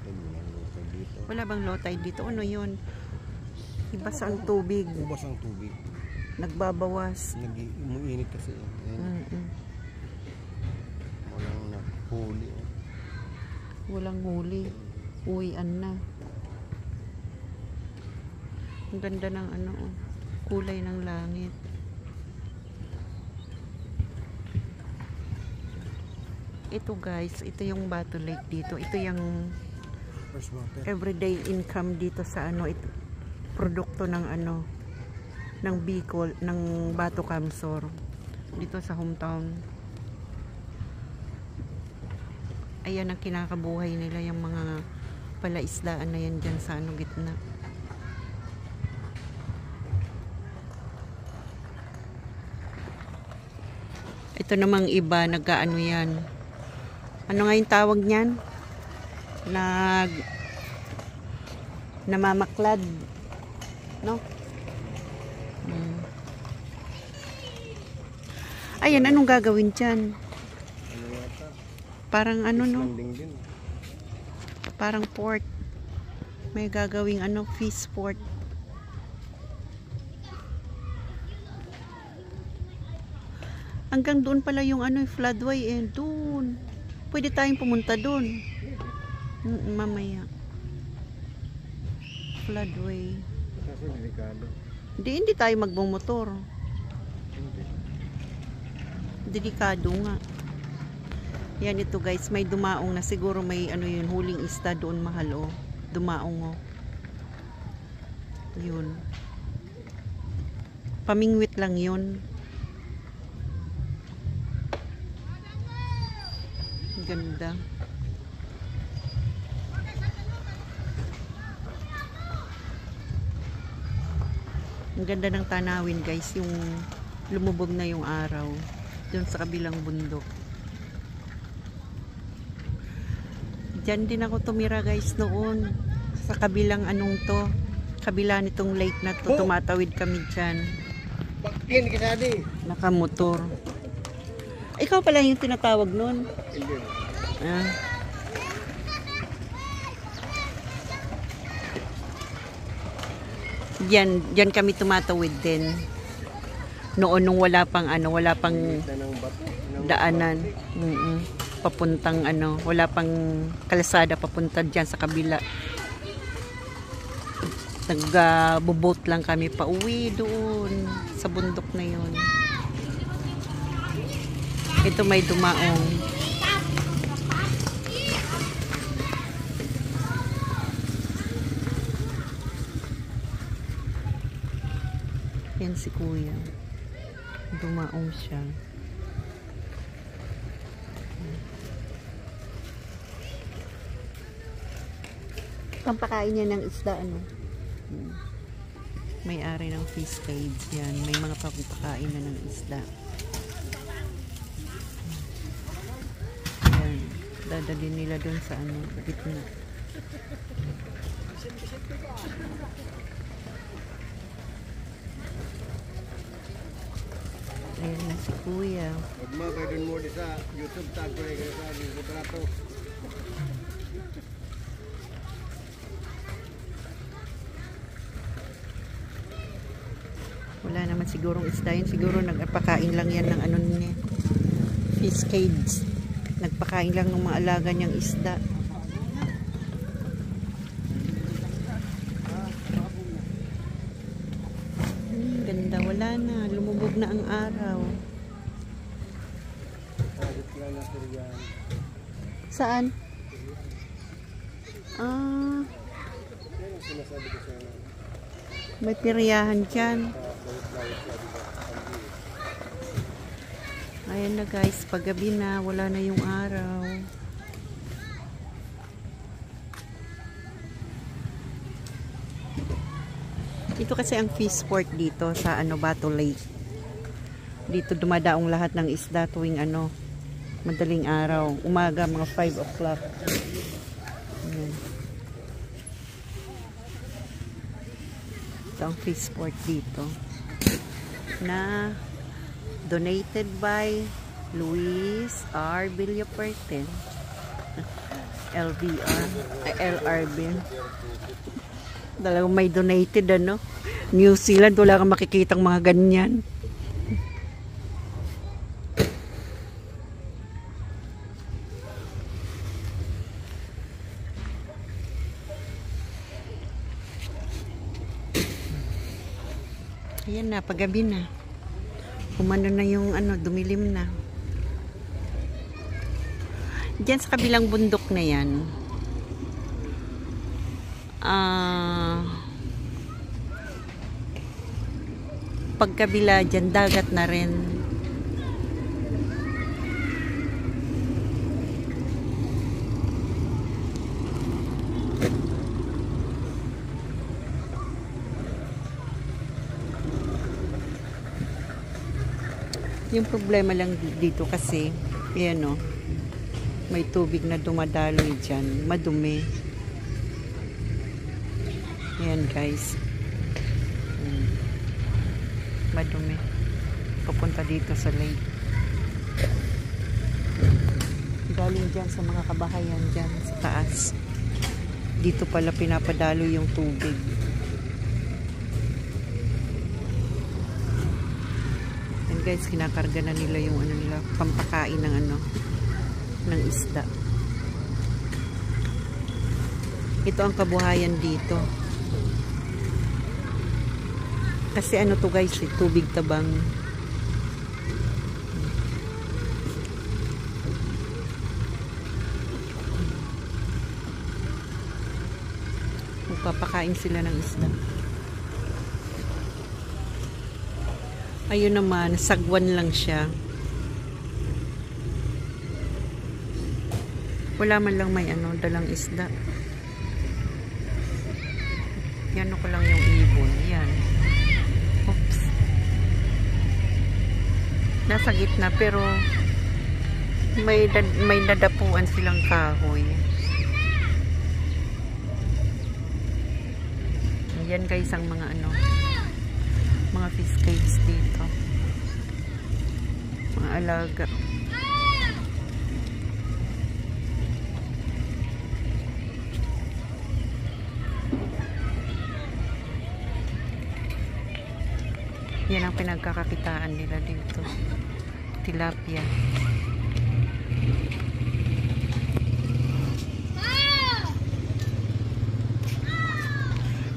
walang low tide dito. Wala bang low tide dito? Ano yun? Ibas ang tubig. Ubas ang tubig. Nagbabawas. Umuinit kasi. Walang nahuli. Walang huli. Uwian na. Ang ganda ng ano, kulay ng langit. Ito guys, ito yung Bato Lake dito. Ito yung everyday income dito sa ano, ito produkto ng ano, ng Bicol, ng Bato Kamsor dito sa hometown. Ayan ang kinakabuhay nila, yung mga palaisdaan na yan dyan sa ano, gitna. Ito namang iba, nag-ano yan, ano nga yung tawag niyan? Namamaklad, no? Ayan, anong gagawin dyan? Parang ano, no? Parang port. May gagawing ano, fish port. Hanggang doon pala yung ano, floodway eh, doon. Pwede tayong pumunta doon. Mamaya. Floodway. Kasi delikado. Hindi tayo magbumotor. Delikado nga. Yan ito guys, may dumaong na siguro may ano yun, huling isda doon mahal oh. Dumaong oh. Yun. Pamingwit lang yun. Ganda. Ang ganda ng tanawin guys, yung lumubog na yung araw dun sa kabilang bundok. Diyan din ako tumira guys noon sa kabilang anong to, kabila nitong lake na to, tumatawid kami dyan. Bakin kisadi. Nakamotor. Ikaw pala yung tinatawag nun? Hindi. Diyan kami tumatawid din. Noon nung wala pang ano, wala pang daanan. Papuntang ano, wala pang kalsada papunta diyan sa kabila. Nag-boat lang kami pa uwi doon sa bundok na 'yon. Ito may dumaong. Yan si kuya. Dumaong siya. Pampakain niya ng isda, ano? May-ari ng fish cage yan. May mga pampakain na ng isda. Yan. Dadalhin nila doon sa ano, gitna. Ayan na si kuya. Pagma kayo dun mo sa YouTube tag ko kayo sa litrato. Wala naman sigurong isda yun. Siguro nagpakain lang yan ng ano niya, fish cage. Nagpakain lang ng mga alaga niyang isda. Ganda. Wala na. Lumubog na ang araw. Saan? May piryahan dyan. Ayan na guys, paggabi na, wala na yung araw. Ito kasi ang fish port dito sa ano, Bato Lake. Dito dumadaong lahat ng isda tuwing ano, madaling araw, umaga mga 5 o'clock. Ito ang fish port dito na donated by Luis R. Villapuerten. LVR, LRB. Talagang may donated ano. New Zealand, wala kang makikitang mga ganyan. Ayan na, paggabi na. Umano na yung ano, dumilim na. Diyan sa kabilang bundok na yan, pagkabila dyan, dagat na rin. Yung problema lang dito kasi, ayan o, may tubig na dumadaloy dyan, madumi. Ayan guys, madumi. Papunta dito sa lake. Galing dyan sa mga kabahayan dyan sa taas. Dito pala pinapadalo yung tubig. Guys, kinakarga na nila yung ano nila, pampakain ng ano, ng isda. Ito ang kabuhayan dito. Kasi ano to guys, tubig tabang. Magpapakain sila ng isda. Ayun naman, sagwan lang siya. Wala man lang may ano, dalang isda. Yan ko lang yung ibon. Yan. Oops. Nasa gitna pero may nadapuan silang kahoy. Yan guys ang mga ano, mga fish cage dito, mga alaga. Yan ang pinagkakakitaan nila dito, tilapia.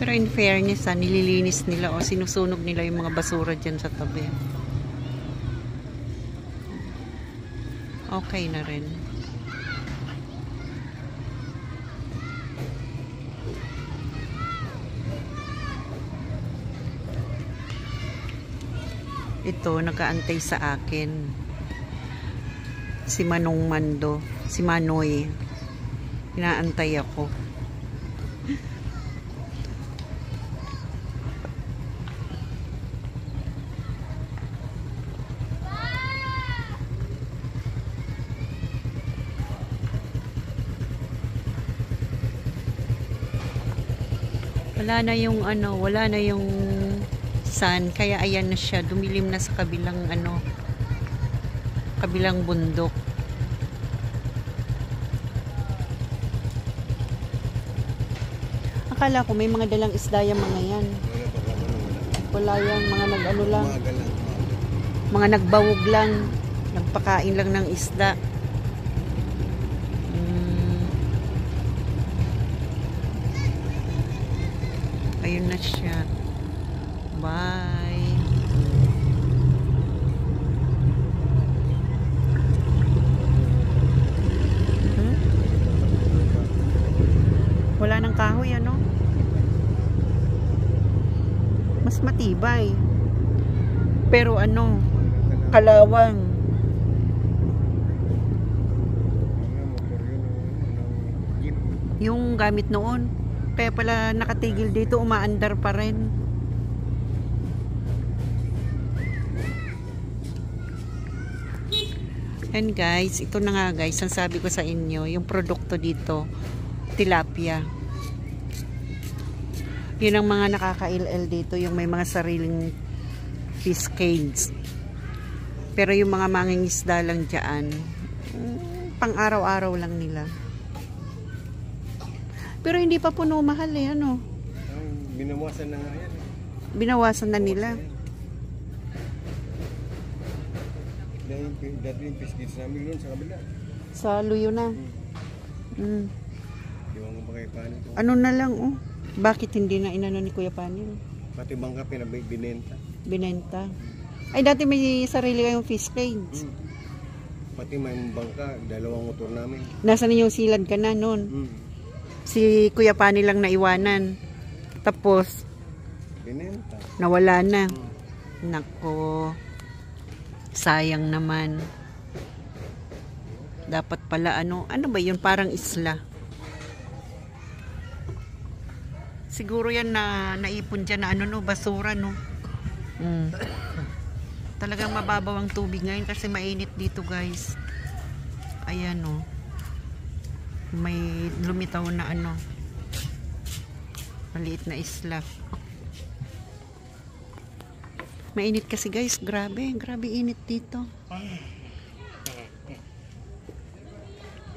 Pero in fairness, nililinis nila o sinusunog nila yung mga basura dyan sa tabi. Okay na rin. Ito, nakaantay sa akin. Si Manong Mando. Si Manoy. Inaantay ako. Wala na yung ano, wala na yung sun, kaya ayan na siya, dumilim na sa kabilang ano, kabilang bundok. Akala ko may mga dalang isda yung mga yan. Wala yan, mga nag-ano lang. Mga nagbawog lang, nagpakain lang ng isda. Ayun na siya. Bye. Wala nang kahoy, ano? Mas matibay. Pero ano, kalawang. Yung gamit noon. Kaya pala nakatigil dito, umaandar pa rin. And guys, ito na nga guys, ang sabi ko sa inyo, yung produkto dito, tilapia. Yun ang mga nakaka-LL dito, yung may mga sariling fish cage. Pero yung mga mangingisda lang dyan, pang araw-araw lang nila. Pero hindi pa puno, mahal eh, ano. Binawasan na nga yan. Binawasan na nila. Dati yung piskits namin doon sa kabila. Sa Luyo na. Mm. Iwan ko pa kay Panil. Ano na lang, oh. Bakit hindi na inano ni Kuya Panil? Pati bangka binenta. Binenta. Ay, dati may sarili kayong fish cage. Pati may bangka, 2 motor namin. Nasaan yung silad ka na noon? Si Kuya Panil lang naiwanan. Tapos, Binenta. nawala na. Nako. Sayang naman. Dapat pala ano ba yun? Parang isla. Siguro yan na naipon dyan na ano no, basura no. Talagang mababaw ang tubig ngayon kasi mainit dito guys. Ayan no. May lumitaw na ano. Maliit na isla. Mainit kasi guys, grabe init dito.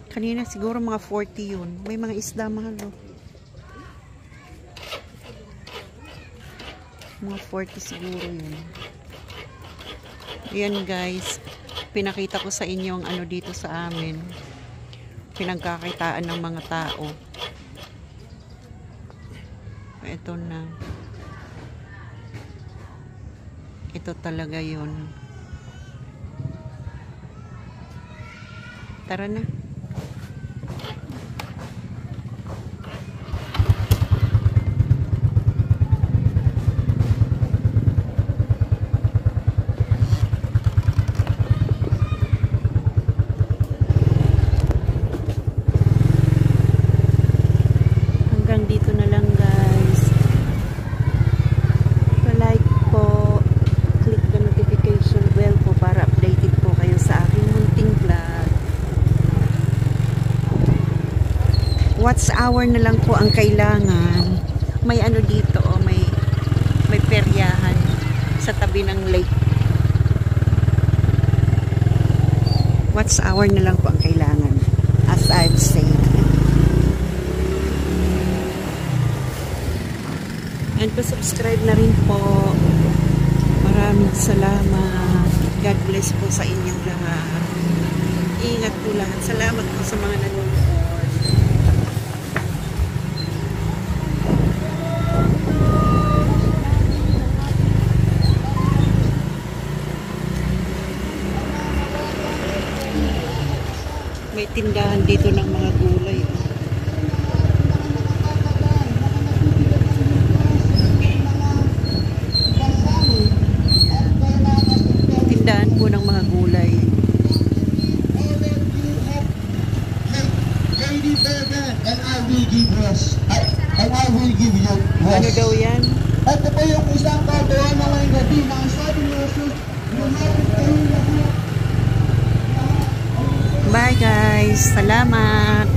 Kanina siguro mga 40 yun. May mga isda mahal oh. Mga 40 siguro yun. Ayan guys, pinakita ko sa inyo ang ano dito sa amin. Pinagkakitaan ng mga tao. Ito na. Ito talaga yun. Tara na. Dito na lang guys. Like po, click the notification bell po para updated po kayo sa aking munting vlog. Watch hour na lang po ang kailangan. May ano dito oh, may peryahan sa tabi ng lake. Watch hour na lang po ang kailangan, as I've said. And subscribe na rin po. Maraming salamat. God bless po sa inyong lahat. Ingat po lahat. Salamat po sa mga nanonood. May tindahan dito ng mga gulay. Po ng mga gulay. And I will give rest. And I will give you rest. Ano daw yan? Ito po yung isang katuwa na ngayong gabi na ang sabi ni Jesus, lumapit kayo lahat. Bye guys. Salamat.